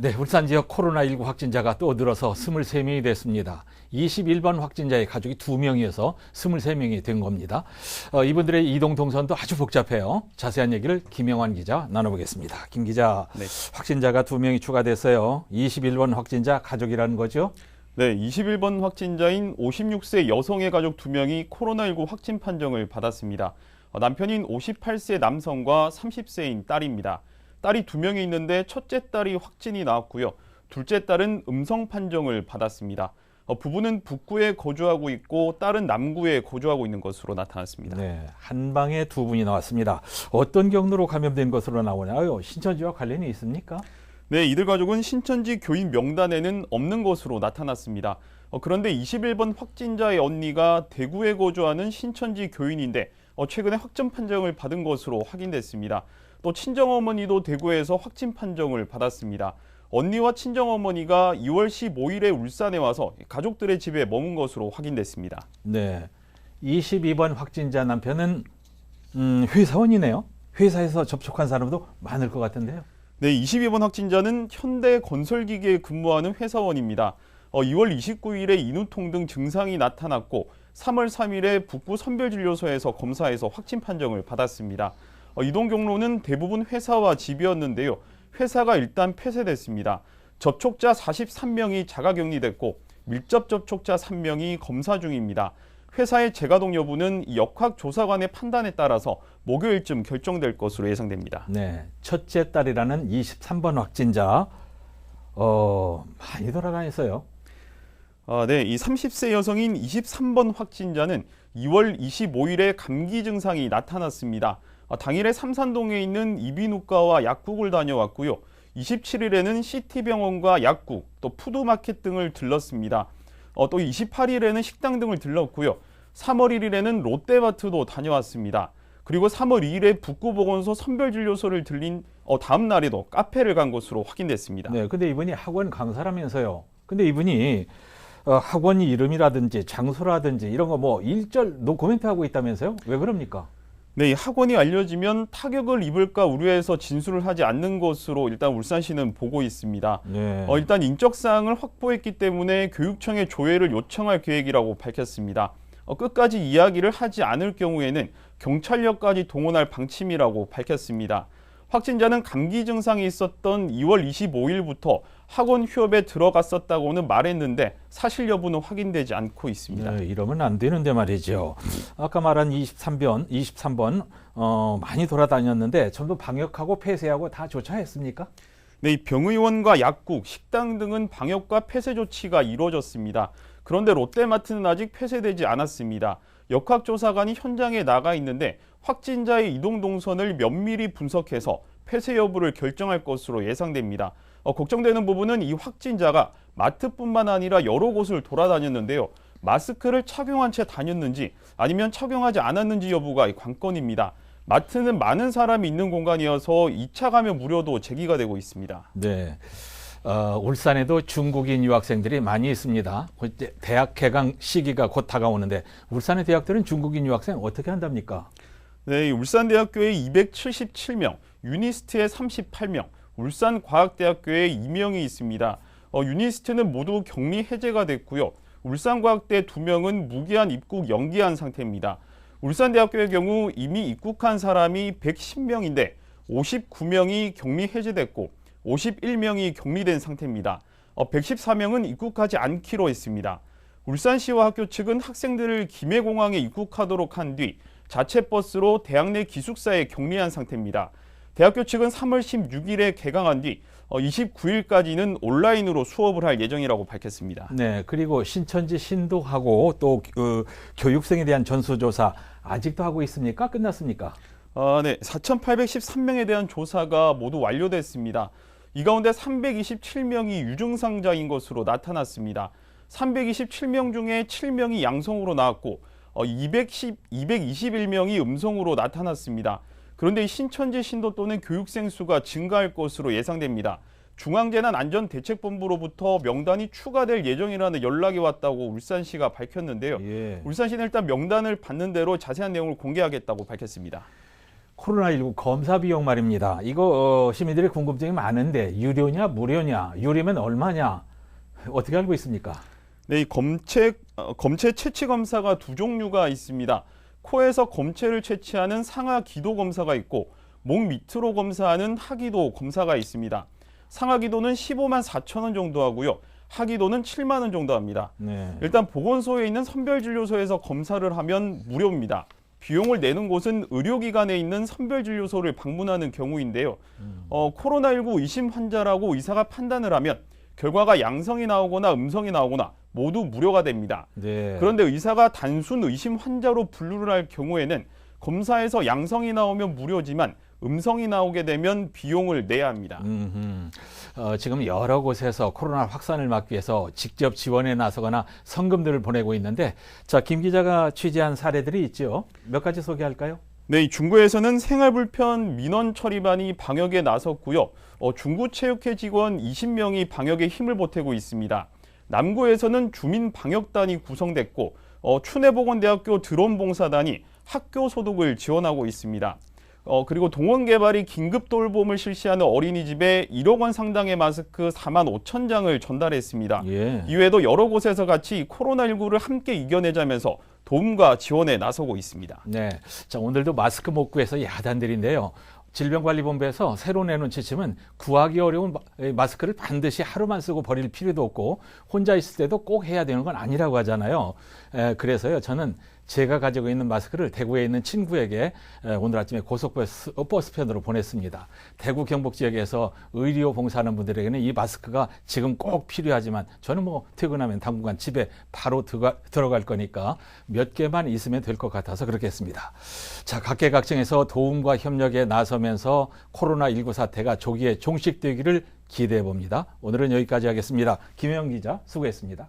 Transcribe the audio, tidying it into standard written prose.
네. 울산 지역 코로나19 확진자가 또 늘어서 23명이 됐습니다. 21번 확진자의 가족이 2명이어서 23명이 된 겁니다. 이분들의 이동 동선도 아주 복잡해요. 자세한 얘기를 김영환 기자 나눠보겠습니다. 김 기자, 네. 확진자가 2명이 추가됐어요. 21번 확진자 가족이라는 거죠? 네, 21번 확진자인 56세 여성의 가족 2명이 코로나19 확진 판정을 받았습니다. 남편인 58세 남성과 30세인 딸입니다. 딸이 2명이 있는데 첫째 딸이 확진이 나왔고요. 둘째 딸은 음성 판정을 받았습니다. 부부는 북구에 거주하고 있고 딸은 남구에 거주하고 있는 것으로 나타났습니다. 네, 한 방에 두 분이 나왔습니다. 어떤 경로로 감염된 것으로 나오나요? 신천지와 관련이 있습니까? 네, 이들 가족은 신천지 교인 명단에는 없는 것으로 나타났습니다. 그런데 21번 확진자의 언니가 대구에 거주하는 신천지 교인인데 최근에 확진 판정을 받은 것으로 확인됐습니다. 또 친정어머니도 대구에서 확진 판정을 받았습니다. 언니와 친정어머니가 2월 15일에 울산에 와서 가족들의 집에 머문 것으로 확인됐습니다. 네, 22번 확진자 남편은 회사원이네요. 회사에서 접촉한 사람도 많을 것 같은데요. 네, 22번 확진자는 현대건설기계에 근무하는 회사원입니다. 2월 29일에 인후통 등 증상이 나타났고 3월 3일에 북구 선별진료소에서 검사해서 확진 판정을 받았습니다. 이동 경로는 대부분 회사와 집이었는데요. 회사가 일단 폐쇄됐습니다. 접촉자 43명이 자가격리됐고 밀접 접촉자 3명이 검사 중입니다. 회사의 재가동 여부는 역학조사관의 판단에 따라서 목요일쯤 결정될 것으로 예상됩니다. 네, 첫째 딸이라는 23번 확진자 많이 돌아다녔어요. 네, 이 30세 여성인 23번 확진자는 2월 25일에 감기 증상이 나타났습니다. 당일에 삼산동에 있는 이비인후과와 약국을 다녀왔고요. 27일에는 CT병원과 약국, 또 푸드마켓 등을 들렀습니다. 또 28일에는 식당 등을 들렀고요. 3월 1일에는 롯데마트도 다녀왔습니다. 그리고 3월 2일에 북구보건소 선별진료소를 들린 다음 날에도 카페를 간 것으로 확인됐습니다. 네, 근데 이분이 학원 강사라면서요. 근데 이분이 학원 이름이라든지 장소라든지 이런 거 뭐 일절 노코멘트하고 있다면서요? 왜 그럽니까? 네, 이 학원이 알려지면 타격을 입을까 우려해서 진술을 하지 않는 것으로 일단 울산시는 보고 있습니다. 네. 일단 인적사항을 확보했기 때문에 교육청에 조회를 요청할 계획이라고 밝혔습니다. 끝까지 이야기를 하지 않을 경우에는 경찰력까지 동원할 방침이라고 밝혔습니다. 확진자는 감기 증상이 있었던 2월 25일부터 학원 휴업에 들어갔었다고는 말했는데 사실 여부는 확인되지 않고 있습니다. 네, 이러면 안 되는데 말이죠. 아까 말한 23번 많이 돌아다녔는데 전부 방역하고 폐쇄하고 다 조처했습니까? 네, 이 병의원과 약국, 식당 등은 방역과 폐쇄 조치가 이루어졌습니다. 그런데 롯데마트는 아직 폐쇄되지 않았습니다. 역학조사관이 현장에 나가 있는데 확진자의 이동 동선을 면밀히 분석해서 폐쇄 여부를 결정할 것으로 예상됩니다. 걱정되는 부분은 이 확진자가 마트뿐만 아니라 여러 곳을 돌아다녔는데요. 마스크를 착용한 채 다녔는지 아니면 착용하지 않았는지 여부가 관건입니다. 마트는 많은 사람이 있는 공간이어서 2차 감염 우려도 제기가 되고 있습니다. 네. 울산에도 중국인 유학생들이 많이 있습니다. 대학 개강 시기가 곧 다가오는데 울산의 대학들은 중국인 유학생 어떻게 한답니까? 네, 울산대학교에 277명, 유니스트에 38명, 울산과학대학교에 2명이 있습니다. 유니스트는 모두 격리 해제가 됐고요. 울산과학대 2명은 무기한 입국 연기한 상태입니다. 울산대학교의 경우 이미 입국한 사람이 110명인데 59명이 격리 해제됐고 51명이 격리된 상태입니다. 114명은 입국하지 않기로 했습니다. 울산시와 학교 측은 학생들을 김해공항에 입국하도록 한 뒤 자체 버스로 대학 내 기숙사에 격리한 상태입니다. 대학교 측은 3월 16일에 개강한 뒤 29일까지는 온라인으로 수업을 할 예정이라고 밝혔습니다. 네, 그리고 신천지 신도하고 또 교육생에 대한 전수조사 아직도 하고 있습니까? 끝났습니까? 네, 4,813명에 대한 조사가 모두 완료됐습니다. 이 가운데 327명이 유증상자인 것으로 나타났습니다. 327명 중에 7명이 양성으로 나왔고 221명이 음성으로 나타났습니다. 그런데 신천지 신도 또는 교육생 수가 증가할 것으로 예상됩니다. 중앙재난안전대책본부로부터 명단이 추가될 예정이라는 연락이 왔다고 울산시가 밝혔는데요. 예. 울산시는 일단 명단을 받는 대로 자세한 내용을 공개하겠다고 밝혔습니다. 코로나19 검사 비용 말입니다. 이거 시민들의 궁금증이 많은데 유료냐 무료냐, 유료면 얼마냐, 어떻게 알고 있습니까? 네, 이 검체 채취 검사가 두 종류가 있습니다. 코에서 검체를 채취하는 상하 기도 검사가 있고 목 밑으로 검사하는 하기도 검사가 있습니다. 상하 기도는 15만 4천 원 정도 하고요. 하기도는 7만 원 정도 합니다. 네. 일단 보건소에 있는 선별진료소에서 검사를 하면 무료입니다. 비용을 내는 곳은 의료기관에 있는 선별진료소를 방문하는 경우인데요. 코로나19 의심 환자라고 의사가 판단을 하면 결과가 양성이 나오거나 음성이 나오거나 모두 무료가 됩니다. 네. 그런데 의사가 단순 의심 환자로 분류를 할 경우에는 검사에서 양성이 나오면 무료지만 음성이 나오게 되면 비용을 내야 합니다. 지금 여러 곳에서 코로나 확산을 막기 위해서 직접 지원에 나서거나 성금들을 보내고 있는데, 자, 김 기자가 취재한 사례들이 있죠. 몇 가지 소개할까요? 네, 이 중구에서는 생활불편 민원 처리반이 방역에 나섰고요. 중구체육회 직원 20명이 방역에 힘을 보태고 있습니다. 남구에서는 주민방역단이 구성됐고 춘해보건대학교 드론봉사단이 학교 소독을 지원하고 있습니다. 그리고 동원개발이 긴급 돌봄을 실시하는 어린이집에 1억 원 상당의 마스크 4만 5천 장을 전달했습니다. 예. 이외에도 여러 곳에서 같이 코로나19를 함께 이겨내자면서 도움과 지원에 나서고 있습니다. 네. 자, 오늘도 마스크 못 구해서 야단들인데요. 질병관리본부에서 새로 내놓은 지침은 구하기 어려운 마스크를 반드시 하루만 쓰고 버릴 필요도 없고 혼자 있을 때도 꼭 해야 되는 건 아니라고 하잖아요. 그래서요, 저는 제가 가지고 있는 마스크를 대구에 있는 친구에게 오늘 아침에 고속버스편으로 보냈습니다. 대구 경북 지역에서 의료 봉사하는 분들에게는 이 마스크가 지금 꼭 필요하지만 저는 뭐 퇴근하면 당분간 집에 바로 들어갈 거니까 몇 개만 있으면 될 것 같아서 그렇게 했습니다. 자, 각계각층에서 도움과 협력에 나서면서 코로나19 사태가 조기에 종식되기를 기대해 봅니다. 오늘은 여기까지 하겠습니다. 김혜영 기자 수고했습니다.